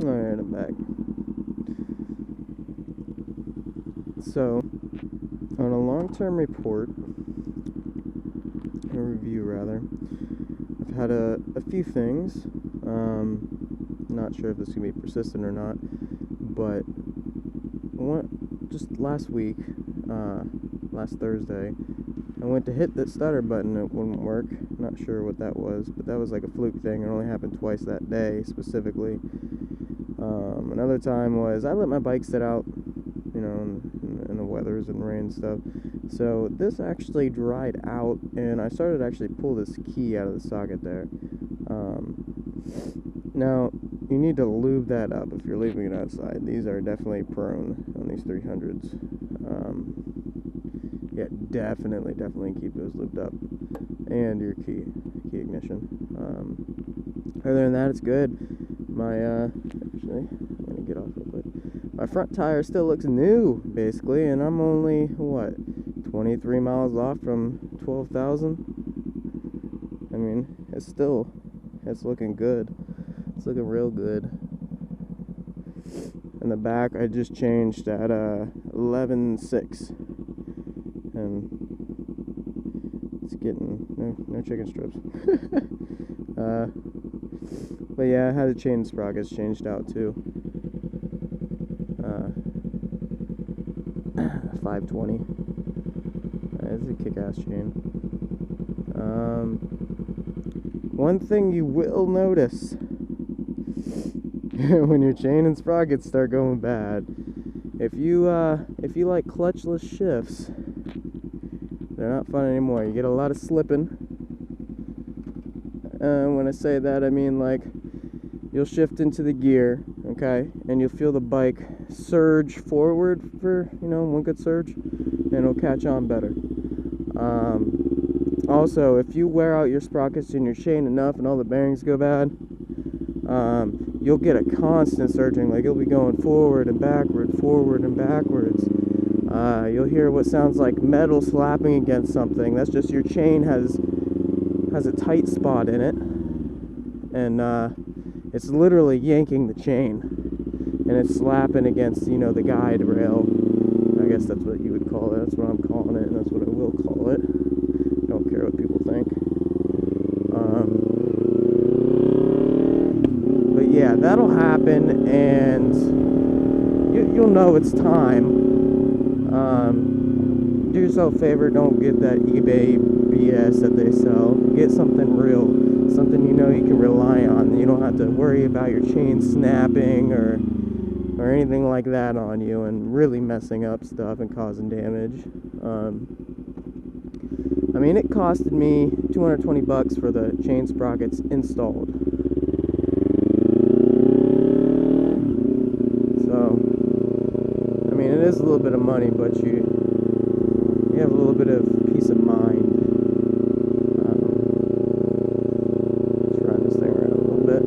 Alright, I'm back. So, on a long-term report, a review rather, I've had a few things. Not sure if this is going to be persistent or not, but just last week, last Thursday, I went to hit the stutter button, it wouldn't work. Not sure what that was, but that was like a fluke thing. It only happened twice that day, specifically. Another time was I let my bike sit out, in the weathers and rain and stuff. So this actually dried out, and I started to actually pull this key out of the socket there. Now, you need to lube that up if you're leaving it outside. These are definitely prone on these 300s. Yeah, definitely keep those lubed up. And your key ignition. Other than that, it's good. Actually, I'm going to get off real quick. My front tire still looks new, basically, and I'm only, 23 miles off from 12,000? I mean, it's looking good. It's looking real good. In the back, I just changed at 11.6. And it's getting, no chicken strips. But yeah, I had the chain sprockets changed out too. 520. It's a kick-ass chain. One thing you will notice when your chain and sprockets start going bad, if you like clutchless shifts, they're not fun anymore. You get a lot of slipping. When I say that, I mean like you'll shift into the gear, okay, and you'll feel the bike surge forward for, one good surge, and it'll catch on better. Also, if you wear out your sprockets in your chain enough and all the bearings go bad, you'll get a constant surging, like you'll be going forward and backwards. You'll hear what sounds like metal slapping against something. That's just your chain has a tight spot in it, and it's literally yanking the chain, and it's slapping against, the guide rail. I guess that's what you would call it. That's what I'm calling it, and that's what I will call it. Don't care what people think. But yeah, that'll happen, and you'll know it's time. Do yourself a favor, don't get that eBay BS that they sell. Get something real, something you can rely on. You don't have to worry about your chain snapping or anything like that on you and really messing up stuff and causing damage. I mean, it costed me $220 for the chain sprockets installed. So, I mean, it is a little bit of money, but you have a little bit of peace of mind. Try this thing around a little bit.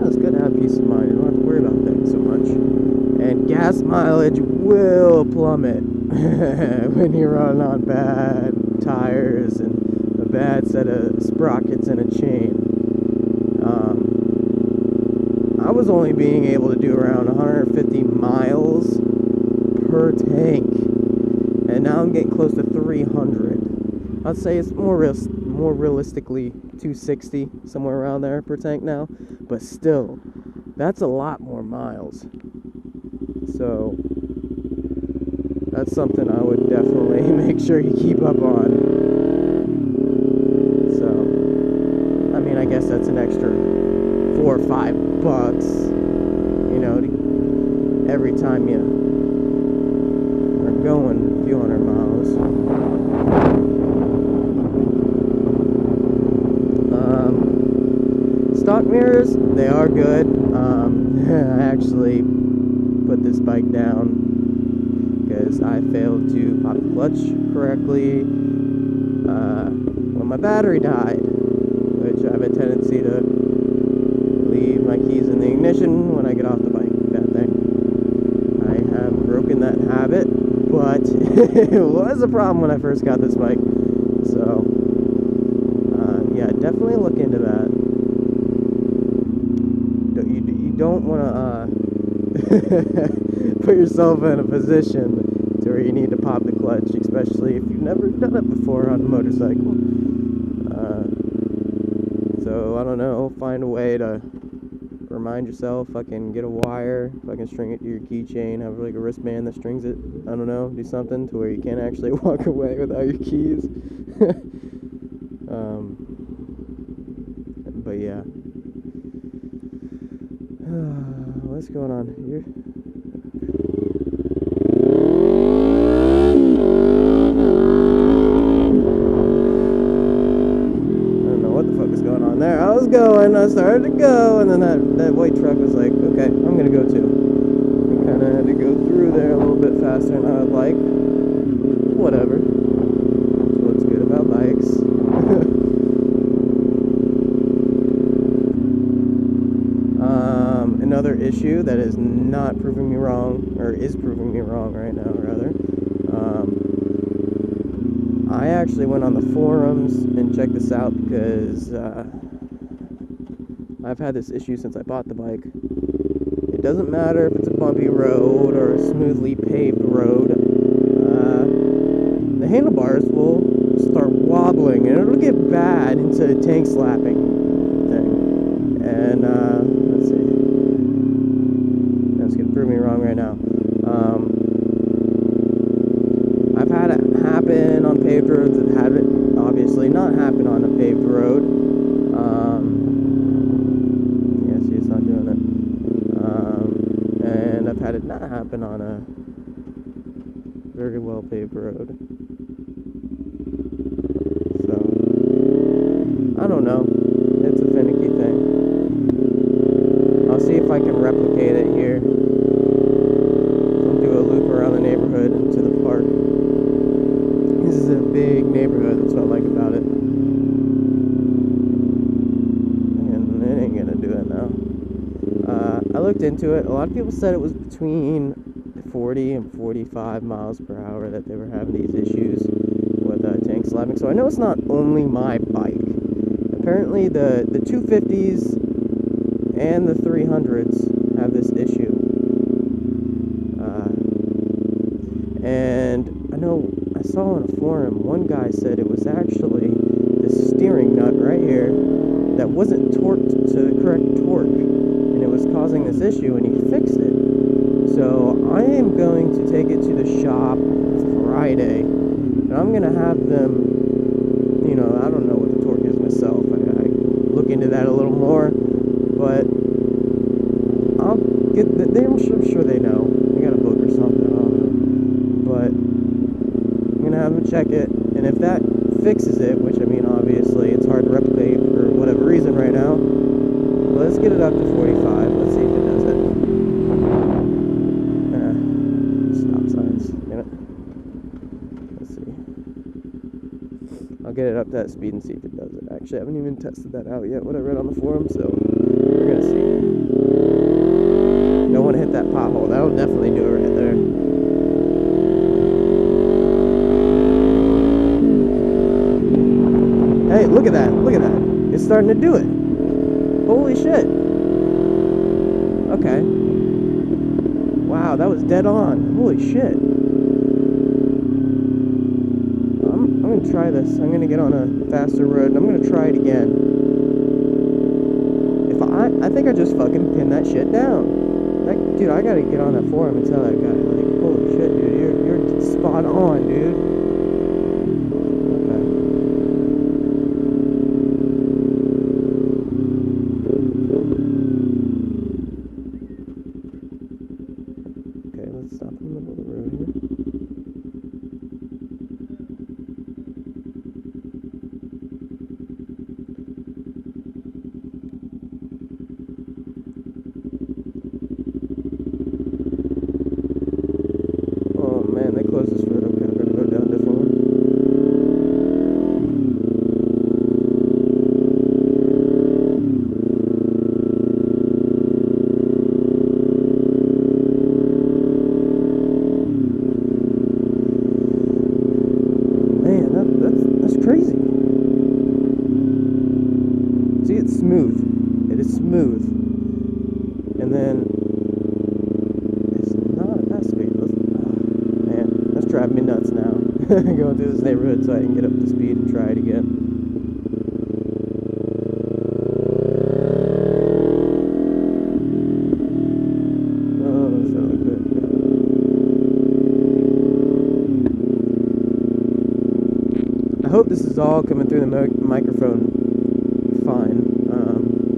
It's good to have peace of mind. You don't have to worry about things so much. And gas mileage will plummet when you run on bad tires and a bad set of sprockets and a chain. I was only being able to do around 150 miles per tank, and now I'm getting close to 300. I'd say it's more realistically 260, somewhere around there per tank now, but still, that's a lot more miles. So that's something I would definitely make sure you keep up on. So, I mean, I guess that's an extra $4 or $5, every time you are going a few hundred miles. Stock mirrors, they are good. I actually put this bike down because I failed to pop the clutch correctly when my battery died, which I have a tendency to leave my keys in the ignition when I get off the bike. Bad thing. I have broken that habit, but it was a problem when I first got this bike. So, yeah, definitely look into that. don't want to put yourself in a position to where you need to pop the clutch, especially if you've never done it before on a motorcycle. So I don't know, find a way to remind yourself, fucking get a wire, fucking string it to your keychain, have like a wristband that strings it, I don't know, do something to where you can't actually walk away without your keys. But yeah. What's going on here? There I was going, I started to go, and then that white truck was like, okay, I'm gonna go too. I kind of had to go through there a little bit faster than I would like. Whatever. That's what's good about bikes. Another issue that is not proving me wrong, or is proving me wrong right now, rather. I actually went on the forums and checked this out because I've had this issue since I bought the bike. It doesn't matter if it's a bumpy road or a smoothly paved road. The handlebars will start wobbling and it'll get bad into a tank slapping thing. And let's see. That's gonna prove me wrong right now. I've had it happen on paved roads. I've had it obviously not happen on a paved road. Yeah, see, it's not doing it. And I've had it not happen on a very well paved road. So, I don't know. It's a finicky thing. I'll see if I can replicate it here. I'll do a loop around the neighborhood into the park. This is a big neighborhood, that's what I like about it. And it ain't gonna do it now. I looked into it. A lot of people said it was between 40 and 45 miles per hour that they were having these issues with tank slapping. So I know it's not only my bike. Apparently the 250s and the 300s have this issue. And I know I saw on a forum, one guy said it was actually this steering nut right here that wasn't torqued to the correct torque, and it was causing this issue, and he fixed it. So I am going to take it to the shop Friday, and I'm going to have them, you know, I don't know what the torque is myself, I look into that a little more, but I'll get, I'm sure they know, I got a book or something, I don't know, but I'm going to have them check it, and if that fixes it, which I mean obviously it's hard to replicate for whatever reason right now, let's get it up to 45, let's see if it does it. Stop signs, get it? Let's see. I'll get it up to that speed and see if it does it. Actually, I haven't even tested that out yet, what I read on the forum, so we're gonna see. Don't want to hit that pothole, that'll definitely do it right there. Hey, look at that, look at that. It's starting to do it. Holy shit. Okay. Wow, that was dead on. Holy shit. I'm gonna try this. I'm gonna get on a faster road and I'm gonna try it again. I think I just fucking pinned that shit down. Dude, I gotta get on that forum and tell that guy, like, holy shit, dude, you're spot on, dude. Okay, let's stop in the middle of the road here. Oh man, they closed this road. Okay, I'm gonna go down a different one. That's crazy. See, it's smooth. It is smooth. and then it's not at that speed. Man, that's driving me nuts now. Going through this neighborhood so I can get up to speed and try it again. Oh, that's not good. I hope this is all coming through the microphone fine.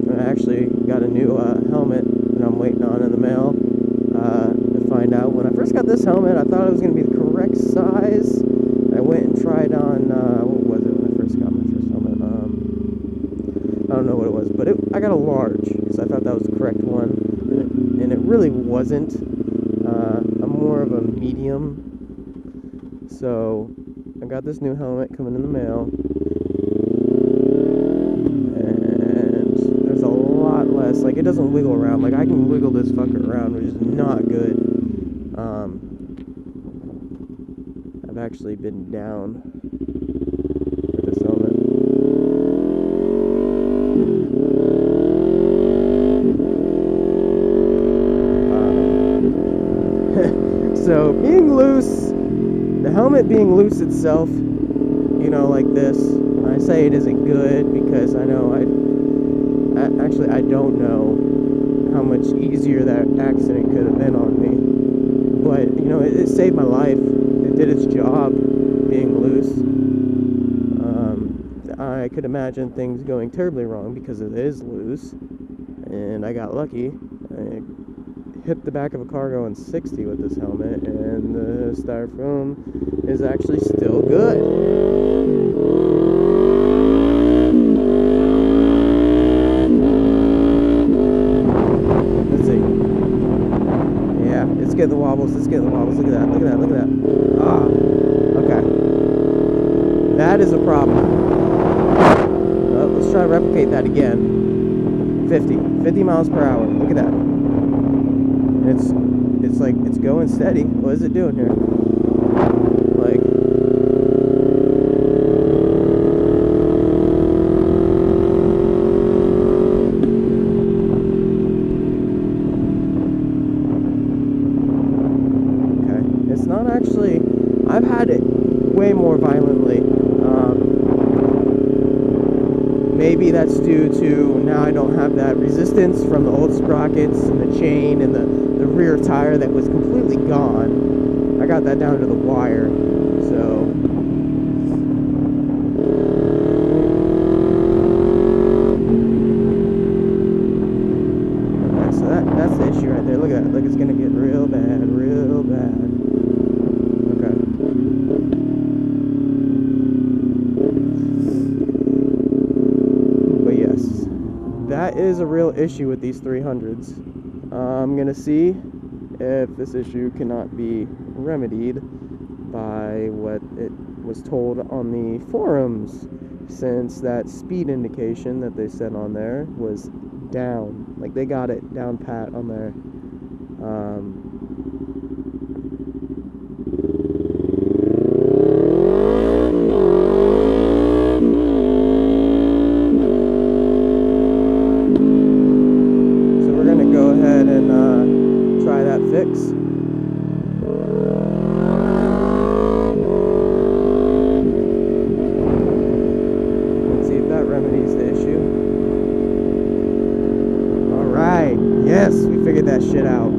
I actually got a new helmet that I'm waiting on in the mail to find out. When I first got this helmet, I thought it was going to be the correct size. I went and tried on, what was it when I first got my first helmet? I don't know what it was, but I got a large, because I thought that was the correct one, and it really wasn't. I'm more of a medium, so I got this new helmet coming in the mail, and there's a lot less, like, it doesn't wiggle around. Like, I can wiggle this fucker around, which is not good. I've actually been down with this helmet. So being loose, the helmet being loose itself, you know, like this, I say it isn't good because I know I don't know how much easier that accident could have been on me. But, you know, it saved my life. It did its job, being loose. I could imagine things going terribly wrong because it is loose. And I got lucky. I hit the back of a car going 60 with this helmet, and the styrofoam is actually still good. Let's see. Yeah, it's getting the wobbles. It's getting the wobbles. Look at that. Look at that. Look at that. Ah, okay. That is a problem. Well, let's try to replicate that again. 50 miles per hour. Look at that. It's like it's going steady. What is it doing here? Like, okay, it's not actually. I've had it way more violently. Maybe that's due to now I don't have that resistance from the old sprockets and the chain and the rear tire that was completely gone. I got that down to the wire, so okay, so that's the issue right there. Look at that. Look, it's gonna get real bad, real bad. Okay. But yes, that is a real issue with these 300s. I'm gonna see if this issue cannot be remedied by what it was told on the forums, since that speed indication that they said on there was down. Like, they got it down pat on there. So we're gonna go ahead and try that fix. Let's see if that remedies the issue. Alright, yes, we figured that shit out.